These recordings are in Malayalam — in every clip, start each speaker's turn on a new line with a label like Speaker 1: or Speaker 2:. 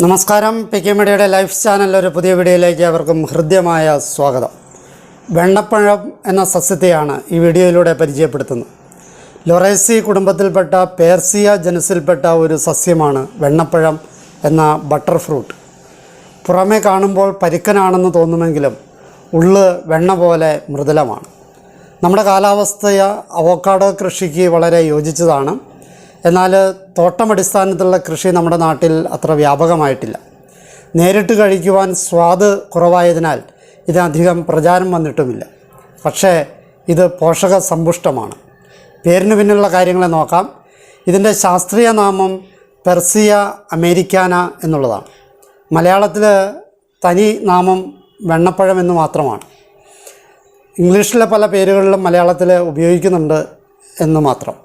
Speaker 1: നമസ്കാരം. പി കെ മീഡിയയുടെ ലൈഫ് ചാനലിൽ ഒരു പുതിയ വീഡിയോയിലേക്ക് അവർക്കും ഹൃദ്യമായ സ്വാഗതം. വെണ്ണപ്പഴം എന്ന സസ്യത്തെയാണ് ഈ വീഡിയോയിലൂടെ പരിചയപ്പെടുത്തുന്നത്. ലൊറേസി കുടുംബത്തിൽപ്പെട്ട പേർസിയ ജനുസിൽപ്പെട്ട ഒരു സസ്യമാണ് വെണ്ണപ്പഴം എന്ന ബട്ടർ ഫ്രൂട്ട്. പുറമേ കാണുമ്പോൾ പരുക്കനാണെന്ന് തോന്നുമെങ്കിലും ഉള്ള് വെണ്ണ പോലെ മൃദുലമാണ്. നമ്മുടെ കാലാവസ്ഥയ അവോക്കാഡോ കൃഷിക്ക് വളരെ യോജിച്ചതാണ്. എന്നാൽ തോട്ടമടിസ്ഥാനത്തിലുള്ള കൃഷി നമ്മുടെ നാട്ടിൽ അത്ര വ്യാപകമായിട്ടില്ല. നേരിട്ട് കഴിക്കുവാൻ സ്വാദ് കുറവായതിനാൽ ഇതിനധികം പ്രചാരം വന്നിട്ടുമില്ല. പക്ഷേ ഇത് പോഷക സമ്പുഷ്ടമാണ്. പേരിന് പിന്നിലുള്ള കാര്യങ്ങളെ നോക്കാം. ഇതിൻ്റെ ശാസ്ത്രീയ നാമം പെർസിയ അമേരിക്കാന എന്നുള്ളതാണ്. മലയാളത്തിൽ തനി നാമം വെണ്ണപ്പഴം എന്ന് മാത്രമാണ്. ഇംഗ്ലീഷിലെ പല പേരുകളിലും മലയാളത്തിൽ ഉപയോഗിക്കുന്നുണ്ട് എന്ന് മാത്രം.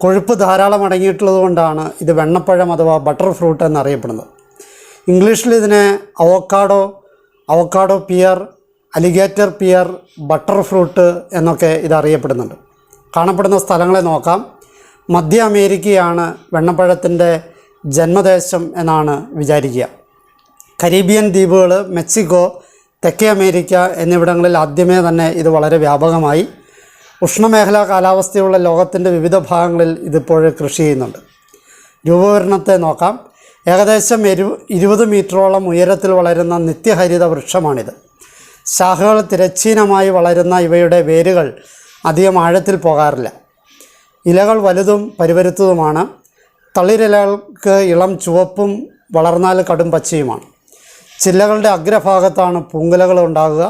Speaker 1: കൊഴുപ്പ് ധാരാളം അടങ്ങിയിട്ടുള്ളത് കൊണ്ടാണ് ഇത് വെണ്ണപ്പഴം അഥവാ ബട്ടർ ഫ്രൂട്ട് എന്നറിയപ്പെടുന്നത്. ഇംഗ്ലീഷിൽ ഇതിനെ avocado pear, alligator pear, butter fruit എന്നൊക്കെ ഇതറിയപ്പെടുന്നുണ്ട്. കാണപ്പെടുന്ന സ്ഥലങ്ങളെ നോക്കാം. മധ്യ അമേരിക്കയാണ് വെണ്ണപ്പഴത്തിൻ്റെ ജന്മദേശം എന്നാണ് വിചാരിക്കുക. കരീബിയൻ ദ്വീപുകൾ, മെക്സിക്കോ, തെക്കേ അമേരിക്ക എന്നിവിടങ്ങളിൽ ആദ്യമേ തന്നെ ഇത് വളരെ വ്യാപകമായി. ഉഷ്ണമേഖലാ കാലാവസ്ഥയുള്ള ലോകത്തിൻ്റെ വിവിധ ഭാഗങ്ങളിൽ ഇതിപ്പോൾ കൃഷി ചെയ്യുന്നുണ്ട്. രൂപവരണത്തെ നോക്കാം. ഏകദേശം 20 മീറ്ററോളം ഉയരത്തിൽ വളരുന്ന നിത്യഹരിത വൃക്ഷമാണിത്. ശാഖകൾ തിരശ്ചീനമായി വളരുന്ന ഇവയുടെ വേരുകൾ അധികം ആഴത്തിൽ പോകാറില്ല. ഇലകൾ വലുതും പരിപരുത്തതുമാണ്. തളിരിലകൾക്ക് ഇളം ചുവപ്പും വളർന്നാൽ കടും പച്ചയുമാണ്. ചില്ലകളുടെ അഗ്രഭാഗത്താണ് പൂങ്കുലകൾ ഉണ്ടാകുക.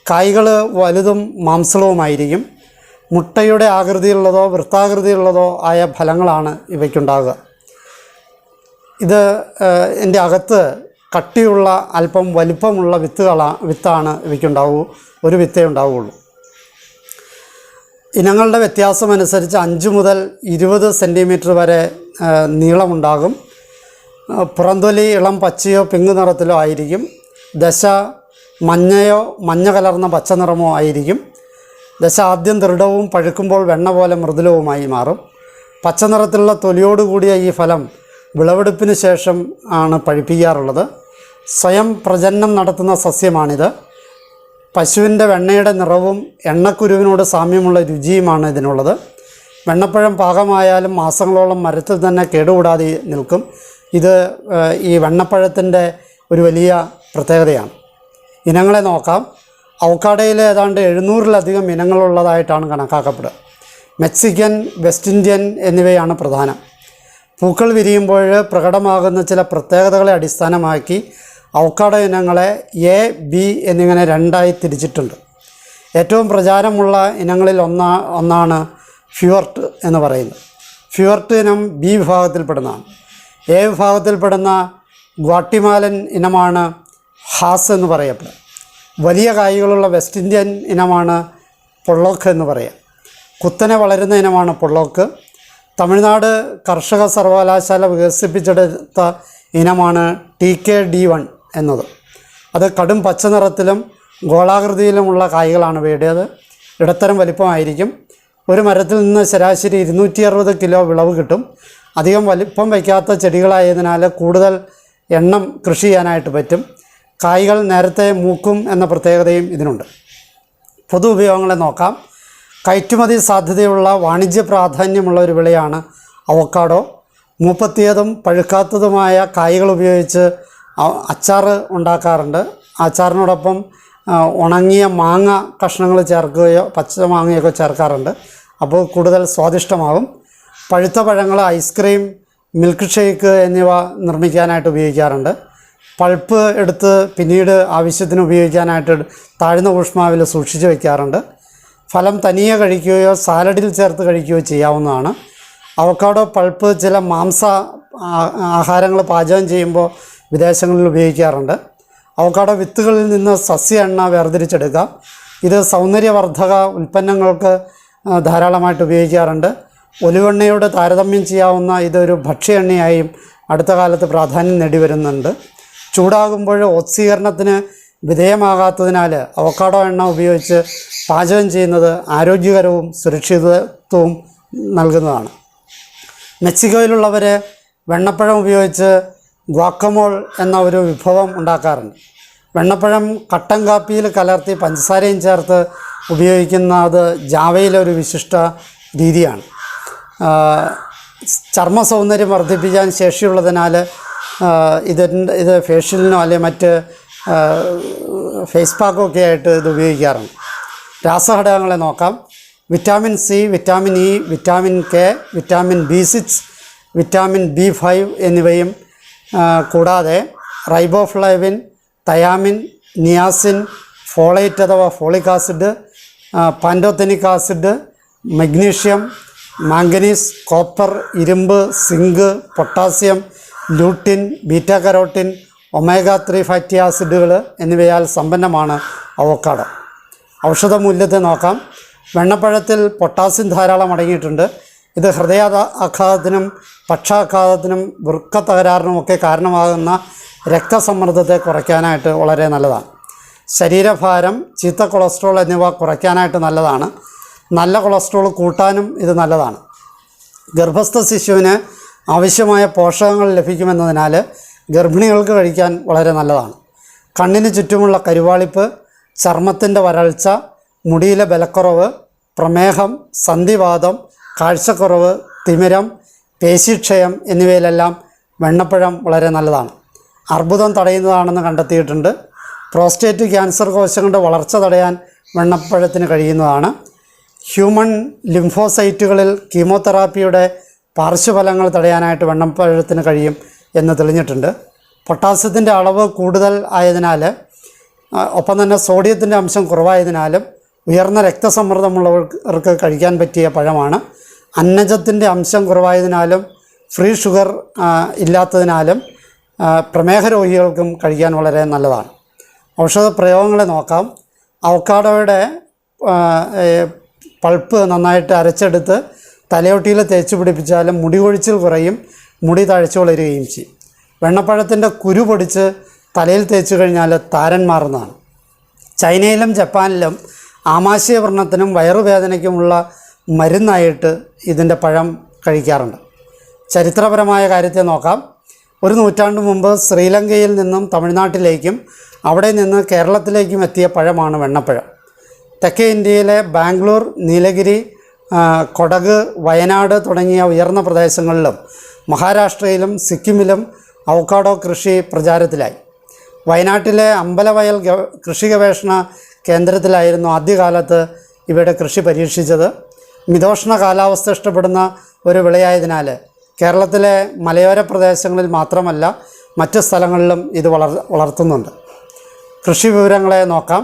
Speaker 1: കായ്കൾ വലുതും മാംസളവുമായിരിക്കും. മുട്ടയുടെ ആകൃതിയുള്ളതോ വൃത്താകൃതിയുള്ളതോ ആയ ഫലങ്ങളാണ് ഇവയ്ക്കുണ്ടാകുക. ഇതിൻ്റെ അകത്ത് കട്ടിയുള്ള അല്പം വലിപ്പമുള്ള വിത്താണ് ഒരു വിത്തേ ഉണ്ടാവുകയുള്ളൂ. ഇനങ്ങളുടെ വ്യത്യാസമനുസരിച്ച് 5 മുതൽ 20 സെൻറ്റിമീറ്റർ വരെ നീളമുണ്ടാകും. പുറന്തൊലി ഇളം പച്ചയോ പിങ്ക് നിറത്തിലോ ആയിരിക്കും. ദശ മഞ്ഞ കലർന്ന പച്ച നിറമോ ആയിരിക്കും. ദശ ആദ്യം ദൃഢവും പഴുക്കുമ്പോൾ വെണ്ണ പോലെ മൃദുലവുമായി മാറും. പച്ച നിറത്തിലുള്ള തൊലിയോടുകൂടിയ ഈ ഫലം വിളവെടുപ്പിന് ശേഷം ആണ് പഴുപ്പിക്കാറുള്ളത്. സ്വയം പ്രജനനം നടത്തുന്ന സസ്യമാണിത്. പശുവിൻ്റെ വെണ്ണയുടെ നിറവും എണ്ണക്കുരുവിനോട് സാമ്യമുള്ള രുചിയുമാണ് ഇതിനുള്ളത്. വെണ്ണപ്പഴം പാകമായാലും മാസങ്ങളോളം മരത്തിൽ തന്നെ കേടുകൂടാതെ നിൽക്കും. ഇത് ഈ വെണ്ണപ്പഴത്തിൻ്റെ ഒരു വലിയ പ്രത്യേകതയാണ്. ഇനങ്ങളെ നോക്കാം. അവോക്കാഡോയിൽ ഏതാണ്ട് 700-ലധികം ഇനങ്ങളുള്ളതായിട്ടാണ് കണക്കാക്കപ്പെടുക. മെക്സിക്കൻ, വെസ്റ്റ് ഇന്ത്യൻ എന്നിവയാണ് പ്രധാനം. പൂക്കൾ വിരിയുമ്പോൾ പ്രകടമാകുന്ന ചില പ്രത്യേകതകളെ അടിസ്ഥാനമാക്കി അവോക്കാഡോ ഇനങ്ങളെ എ, ബി എന്നിങ്ങനെ 2ആയി തിരിച്ചിട്ടുണ്ട്. ഏറ്റവും പ്രചാരമുള്ള ഇനങ്ങളിൽ ഒന്നാണ് ഫ്യൂർട്ട് എന്ന് പറയുന്നത്. ഫ്യൂർട്ട് ഇനം ബി വിഭാഗത്തിൽപ്പെടുന്നതാണ്. എ വിഭാഗത്തിൽപ്പെടുന്ന ഗ്വാട്ടിമാലൻ ഇനമാണ് ഹാസ് എന്ന് പറയപ്പെടുക. വലിയ കായ്കളുള്ള വെസ്റ്റ് ഇന്ത്യൻ ഇനമാണ് പൊള്ളോക്ക് എന്ന് പറയുക. കുത്തനെ വളരുന്ന ഇനമാണ് പൊള്ളോക്ക്. തമിഴ്നാട് കർഷക സർവകലാശാല വികസിപ്പിച്ചെടുത്ത ഇനമാണ് TKD1 എന്നത്. അത് കടും പച്ച നിറത്തിലും ഗോളാകൃതിയിലുമുള്ള കായ്കളാണ് ഇവയുടേത്. ഇടത്തരം വലിപ്പമായിരിക്കും. ഒരു മരത്തിൽ നിന്ന് ശരാശരി 260 കിലോ വിളവ് കിട്ടും. അധികം വലിപ്പം വയ്ക്കാത്ത ചെടികളായതിനാൽ കൂടുതൽ എണ്ണം കൃഷി ചെയ്യാനായിട്ട് പറ്റും. കായ്കൾ നേരത്തെ മൂക്കും എന്ന പ്രത്യേകതയും ഇതിനുണ്ട്. പൊതു ഉപയോഗങ്ങളെ നോക്കാം. കയറ്റുമതി സാധ്യതയുള്ള വാണിജ്യ പ്രാധാന്യമുള്ള ഒരു വിളയാണ് അവോക്കാഡോ. മൂപ്പെത്തിയതും പഴുക്കാത്തതുമായ കായ്കൾ ഉപയോഗിച്ച് അച്ചാർ ഉണ്ടാക്കാറുണ്ട്. അച്ചാറിനോടൊപ്പം ഉണങ്ങിയ മാങ്ങ കഷ്ണങ്ങൾ ചേർക്കുകയോ പച്ച മാങ്ങയൊക്കെ ചേർക്കാറുണ്ട്. അപ്പോൾ കൂടുതൽ സ്വാദിഷ്ടമാകും. പഴുത്ത പഴങ്ങൾ ഐസ്ക്രീം, മിൽക്ക് ഷേക്ക് എന്നിവ നിർമ്മിക്കാനായിട്ട് ഉപയോഗിക്കാറുണ്ട്. പൾപ്പ് എടുത്ത് പിന്നീട് ആവശ്യത്തിന് ഉപയോഗിക്കാനായിട്ട് താഴ്ന്ന ഊഷ്മാവിൽ സൂക്ഷിച്ച് വയ്ക്കാറുണ്ട്. ഫലം തനിയെ കഴിക്കുകയോ സാലഡിൽ ചേർത്ത് കഴിക്കുകയോ ചെയ്യാവുന്നതാണ്. അവോക്കാഡോ പൾപ്പ് ചില മാംസ ആഹാരങ്ങൾ പാചകം ചെയ്യുമ്പോൾ വിദേശങ്ങളിൽ ഉപയോഗിക്കാറുണ്ട്. അവോക്കാഡോ വിത്തുകളിൽ നിന്ന് സസ്യ എണ്ണ വേർതിരിച്ചെടുക്കാം. ഇത് സൗന്ദര്യവർദ്ധക ഉൽപ്പന്നങ്ങൾക്ക് ധാരാളമായിട്ട് ഉപയോഗിക്കാറുണ്ട്. ഒലിവെണ്ണയോട് താരതമ്യം ചെയ്യാവുന്ന ഇതൊരു ഭക്ഷ്യ എണ്ണയായും അടുത്ത കാലത്ത് പ്രാധാന്യം നേടിവരുന്നുണ്ട്. ചൂടാകുമ്പോൾ ഓക്സീകരണത്തിന് വിധേയമാകാത്തതിനാൽ അവോക്കാഡോ എണ്ണ ഉപയോഗിച്ച് പാചകം ചെയ്യുന്നത് ആരോഗ്യകരവും സുരക്ഷിതത്വവും നൽകുന്നതാണ്. മെക്സിക്കോയിലുള്ളവർ വെണ്ണപ്പഴം ഉപയോഗിച്ച് ഗ്വാക്കമോൾ എന്ന ഒരു വിഭവം ഉണ്ടാക്കാറുണ്ട്. വെണ്ണപ്പഴം കട്ടൻ കാപ്പിയിൽ കലർത്തി പഞ്ചസാരയും ചേർത്ത് ഉപയോഗിക്കുന്നത് ജാവയിലെ ഒരു വിശിഷ്ട രീതിയാണ്. ചർമ്മ സൗന്ദര്യം വർദ്ധിപ്പിക്കാൻ ശേഷിയുള്ളതിനാൽ ഇത് ഫേഷ്യലിനോ അല്ലെങ്കിൽ മറ്റ് ഫേസ് പാക്കൊക്കെ ആയിട്ട് ഇത് ഉപയോഗിക്കാറുണ്ട്. രാസഘടകങ്ങളെ നോക്കാം. Vitamin C, vitamin E, vitamin K, vitamin B6, vitamin B5 എന്നിവയും കൂടാതെ റൈബോഫ്ലേവിൻ, തയാമിൻ, നിയാസിൻ, ഫോളേറ്റ് അഥവാ folic acid, pantothenic acid, magnesium, manganese, copper, ഇരുമ്പ്, zinc, potassium, lutein, beta carotene, omega 3 fatty ആസിഡുകൾ എന്നിവയാൽ സമ്പന്നമാണ് അവോക്കാഡോ. ഔഷധ മൂല്യത്തെ നോക്കാം. വെണ്ണപ്പഴത്തിൽ പൊട്ടാസ്യം ധാരാളം അടങ്ങിയിട്ടുണ്ട്. ഇത് ഹൃദയാഘാതത്തിനും പക്ഷാഘാതത്തിനും വൃക്ക തകരാറിനുമൊക്കെ കാരണമാകുന്ന രക്തസമ്മർദ്ദത്തെ കുറയ്ക്കാനായിട്ട് വളരെ നല്ലതാണ്. ശരീരഭാരം, ചീത്ത കൊളസ്ട്രോൾ എന്നിവ കുറയ്ക്കാനായിട്ട് നല്ലതാണ്. നല്ല കൊളസ്ട്രോൾ കൂട്ടാനും ഇത് നല്ലതാണ്. ഗർഭസ്ഥ ശിശുവിന് ആവശ്യമായ പോഷകങ്ങൾ ലഭിക്കുമെന്നതിനാൽ ഗർഭിണികൾക്ക് കഴിക്കാൻ വളരെ നല്ലതാണ്. കണ്ണിന് ചുറ്റുമുള്ള കരുവാളിപ്പ്, ചർമ്മത്തിൻ്റെ വരൾച്ച, മുടിയിലെ ബലക്കുറവ്, പ്രമേഹം, സന്ധിവാതം, കാഴ്ചക്കുറവ്, തിമിരം, പേശിക്ഷയം എന്നിവയിലെല്ലാം വെണ്ണപ്പഴം വളരെ നല്ലതാണ്. അർബുദം തടയുന്നതാണെന്ന് കണ്ടെത്തിയിട്ടുണ്ട്. പ്രോസ്റ്റേറ്റ് ക്യാൻസർ കോശങ്ങളുടെ വളർച്ച തടയാൻ വെണ്ണപ്പഴത്തിന് കഴിയുന്നതാണ്. ഹ്യൂമൺ ലിംഫോസൈറ്റുകളിൽ കീമോതെറാപ്പിയുടെ പാർശ്വഫലങ്ങൾ തടയാനായിട്ട് വെണ്ണപ്പഴത്തിന് കഴിയും എന്ന് തെളിഞ്ഞിട്ടുണ്ട്. പൊട്ടാസ്യത്തിൻ്റെ അളവ് കൂടുതൽ ആയതിനാൽ ഒപ്പം തന്നെ സോഡിയത്തിൻ്റെ അംശം കുറവായതിനാലും ഉയർന്ന രക്തസമ്മർദ്ദമുള്ളവർക്ക് കഴിക്കാൻ പറ്റിയ പഴമാണ്. അന്നജത്തിൻ്റെ അംശം കുറവായതിനാലും ഫ്രീ ഷുഗർ ഇല്ലാത്തതിനാലും പ്രമേഹ രോഗികൾക്കും കഴിക്കാൻ വളരെ നല്ലതാണ്. ഔഷധ പ്രയോഗങ്ങളെ നോക്കാം. അവക്കാഡോയുടെ പൾപ്പ് നന്നായിട്ട് അരച്ചെടുത്ത് തലയോട്ടിയിൽ തേച്ച് പിടിപ്പിച്ചാലും മുടി കൊഴിച്ചിൽ കുറയും, മുടി തഴച്ചു വളരുകയും ചെയ്യും. വെണ്ണപ്പഴത്തിൻ്റെ കുരു പൊടിച്ച് തലയിൽ തേച്ച് കഴിഞ്ഞാൽ താരൻ മാറുന്നതാണ്. ചൈനയിലും ജപ്പാനിലും ആമാശയ വ്രണത്തിനും വയറുവേദനയ്ക്കുമുള്ള മരുന്നായിട്ട് ഇതിൻ്റെ പഴം കഴിക്കാറുണ്ട്. ചരിത്രപരമായ കാര്യത്തെ നോക്കാം. ഒരു നൂറ്റാണ്ട് മുമ്പ് ശ്രീലങ്കയിൽ നിന്നും തമിഴ്നാട്ടിലേക്കും അവിടെ നിന്ന് കേരളത്തിലേക്കും എത്തിയ പഴമാണ് വെണ്ണപ്പഴം. തെക്കേ ഇന്ത്യയിലെ ബാംഗ്ലൂർ, നീലഗിരി, കൊടക്, വയനാട് തുടങ്ങിയ ഉയർന്ന പ്രദേശങ്ങളിലും മഹാരാഷ്ട്രയിലും സിക്കിമിലും അവക്കാഡോ കൃഷി പ്രചാരത്തിലായി. വയനാട്ടിലെ അമ്പലവയൽ കൃഷി ഗവേഷണ കേന്ദ്രത്തിലായിരുന്നു ആദ്യകാലത്ത് ഇവയുടെ കൃഷി പരീക്ഷിച്ചത്. മിതോഷ്ണ കാലാവസ്ഥ ഇഷ്ടപ്പെടുന്ന ഒരു വിളയായതിനാൽ കേരളത്തിലെ മലയോര പ്രദേശങ്ങളിൽ മാത്രമല്ല മറ്റ് സ്ഥലങ്ങളിലും ഇത് വളർത്തുന്നുണ്ട്. കൃഷി വിവരങ്ങളെ നോക്കാം.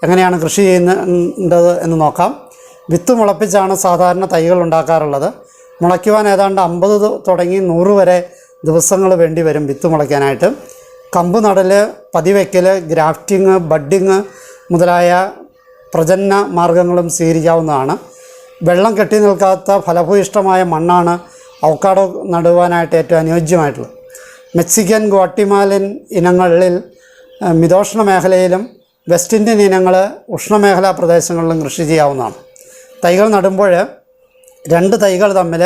Speaker 1: എങ്ങനെയാണ് കൃഷി ചെയ്യുന്നത് എന്ന് നോക്കാം. വിത്ത് മുളപ്പിച്ചാണ് സാധാരണ തൈകൾ ഉണ്ടാക്കാറുള്ളത്. മുളയ്ക്കുവാൻ ഏതാണ്ട് 50 തുടങ്ങി 100 വരെ ദിവസങ്ങൾ വേണ്ടി വരും വിത്ത് മുളയ്ക്കാനായിട്ട്. കമ്പ് നടൽ, പതിവയ്ക്കൽ, ഗ്രാഫ്റ്റിംഗ്, ബഡ്ഡിങ് മുതലായ പ്രജനന മാർഗങ്ങളും സ്വീകരിക്കാവുന്നതാണ്. വെള്ളം കെട്ടി നിൽക്കാത്ത ഫലഭൂയിഷ്ടമായ മണ്ണാണ് അവക്കാഡോ നടുവാനായിട്ട് ഏറ്റവും അനുയോജ്യമായിട്ടുള്ളത്. മെക്സിക്കൻ, ഗ്വാട്ടിമാലൻ ഇനങ്ങളിൽ മിതോഷ്ണ മേഖലയിലും വെസ്റ്റ് ഇന്ത്യൻ ഇനങ്ങൾ ഉഷ്ണമേഖലാ പ്രദേശങ്ങളിലും കൃഷി ചെയ്യാവുന്നതാണ്. തൈകൾ നടുമ്പോൾ 2 തൈകൾ തമ്മിൽ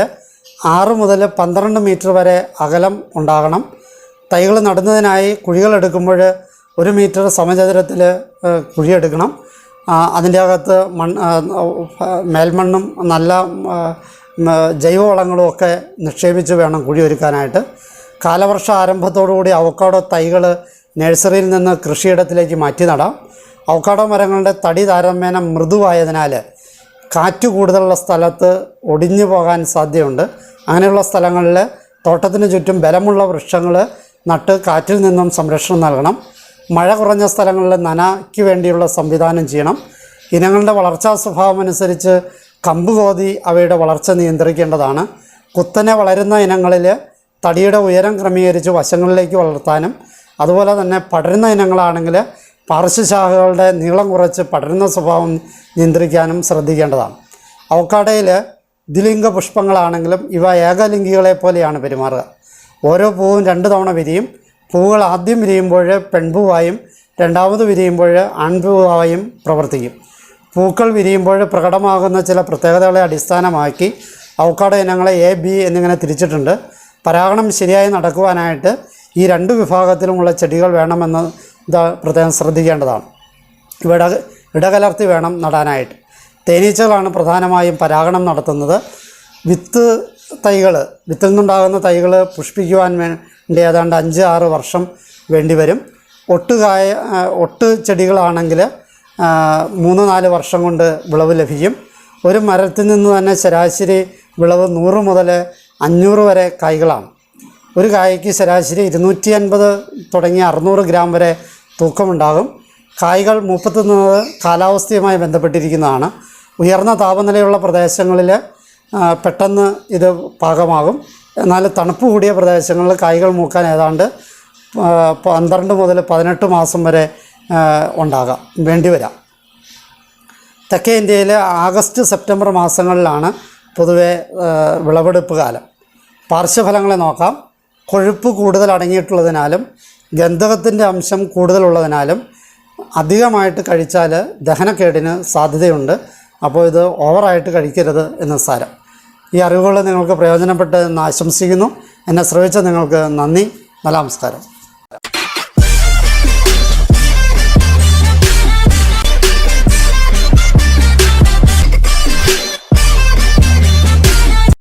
Speaker 1: 6 മുതൽ 12 മീറ്റർ വരെ അകലം ഉണ്ടാകണം. തൈകൾ നടുന്നതിനായി കുഴികളെടുക്കുമ്പോൾ 1 മീറ്റർ സമചതുരത്തിൽ കുഴിയെടുക്കണം. അതിൻ്റെ അകത്ത് മേൽമണ്ണും നല്ല ജൈവവളങ്ങളും ഒക്കെ നിക്ഷേപിച്ച് വേണം കുഴി ഒരുക്കാനായിട്ട്. കാലവർഷ ആരംഭത്തോടുകൂടി അവക്കാഡോ തൈകൾ നഴ്സറിയിൽ നിന്ന് കൃഷിയിടത്തിലേക്ക് മാറ്റി നടാം. അവക്കാഡോ മരങ്ങളുടെ തടി താരതമ്യേന മൃദുവായതിനാൽ കാറ്റ് കൂടുതലുള്ള സ്ഥലത്ത് ഒടിഞ്ഞു പോകാൻ സാധ്യതയുണ്ട്. അങ്ങനെയുള്ള സ്ഥലങ്ങളിൽ തോട്ടത്തിന് ചുറ്റും ബലമുള്ള വൃക്ഷങ്ങൾ നട്ട് കാറ്റിൽ നിന്നും സംരക്ഷണം നൽകണം. മഴ കുറഞ്ഞ സ്ഥലങ്ങളിൽ നനയ്ക്ക് വേണ്ടിയുള്ള സംവിധാനം ചെയ്യണം. ഇനങ്ങളുടെ വളർച്ചാ സ്വഭാവം അനുസരിച്ച് കമ്പ് കോതി അവയുടെ വളർച്ച നിയന്ത്രിക്കേണ്ടതാണ്. കുത്തനെ വളരുന്ന ഇനങ്ങളിൽ തടിയുടെ ഉയരം ക്രമീകരിച്ച് വശങ്ങളിലേക്ക് വളർത്താനും അതുപോലെ തന്നെ പടരുന്ന ഇനങ്ങളാണെങ്കിൽ പാർശ്വശാഖകളുടെ നീളം കുറച്ച് പടരുന്ന സ്വഭാവം നിയന്ത്രിക്കാനും ശ്രദ്ധിക്കേണ്ടതാണ്. അവക്കാഡോയിൽ ദ്വിലിംഗ പുഷ്പങ്ങളാണെങ്കിലും ഇവ ഏകലിംഗികളെ പോലെയാണ് പെരുമാറുക. ഓരോ പൂവും 2 തവണ വിരിയും. പൂവുകൾ ആദ്യം വിരിയുമ്പോൾ പെൺപൂവായും രണ്ടാമത് വിരിയുമ്പോൾ ആൺപൂവായും പ്രവർത്തിക്കും. പൂക്കൾ വിരിയുമ്പോൾ പ്രകടമാകുന്ന ചില പ്രത്യേകതകളെ അടിസ്ഥാനമാക്കി അവക്കാഡോ ഇനങ്ങളെ A, B എന്നിങ്ങനെ തിരിച്ചിട്ടുണ്ട്. പരാഗണം ശരിയായി നടക്കുവാനായിട്ട് ഈ രണ്ട് വിഭാഗത്തിലുമുള്ള ചെടികൾ വേണമെന്ന് പ്രത്യേകം ശ്രദ്ധിക്കേണ്ടതാണ്. ഇടകലർത്തി വേണം നടാനായിട്ട്. തേനീച്ചകളാണ് പ്രധാനമായും പരാഗണം നടത്തുന്നത്. വിത്തിൽ നിന്നുണ്ടാകുന്ന തൈകൾ പുഷ്പിക്കുവാൻ വേണ്ടി ഏതാണ്ട് 5-6 വർഷം വേണ്ടിവരും. ഒട്ട് ചെടികളാണെങ്കിൽ 3-4 വർഷം കൊണ്ട് വിളവ് ലഭിക്കും. ഒരു മരത്തിൽ നിന്ന് തന്നെ ശരാശരി വിളവ് 100 മുതൽ 500 വരെ കായ്കളാണ്. ഒരു കായ്ക്ക് ശരാശരി 250 തുടങ്ങി 600 ഗ്രാം വരെ തൂക്കമുണ്ടാകും. കായ്കൾ മൂപ്പത്തുന്നത് കാലാവസ്ഥയുമായി ബന്ധപ്പെട്ടിരിക്കുന്നതാണ്. ഉയർന്ന താപനിലയുള്ള പ്രദേശങ്ങളിൽ പെട്ടെന്ന് ഇത് പാകമാകും. എന്നാൽ തണുപ്പ് കൂടിയ പ്രദേശങ്ങളിൽ കായ്കൾ മൂക്കാൻ ഏതാണ്ട് 12 മുതൽ 18 മാസം വരെ വേണ്ടിവരാം. തെക്കേ ഇന്ത്യയിൽ ആഗസ്റ്റ്-സെപ്റ്റംബർ മാസങ്ങളിലാണ് പൊതുവെ വിളവെടുപ്പ് കാലം. പാർശ്വഫലങ്ങളെ നോക്കാം. കൊഴുപ്പ് കൂടുതൽ അടങ്ങിയിട്ടുള്ളതിനാലും ഗന്ധകത്തിൻ്റെ അംശം കൂടുതലുള്ളതിനാലും അധികമായിട്ട് കഴിച്ചാൽ ദഹനക്കേടിന് സാധ്യതയുണ്ട്. അപ്പോൾ ഇത് ഓവറായിട്ട് കഴിക്കരുത് എന്ന് സാരം. ഈ അറിവുകൾ നിങ്ങൾക്ക് പ്രയോജനപ്പെട്ടെന്ന് ആശംസിക്കുന്നു. എന്നെ ശ്രവിച്ച നിങ്ങൾക്ക് നന്ദി. നല്ല നമസ്കാരം.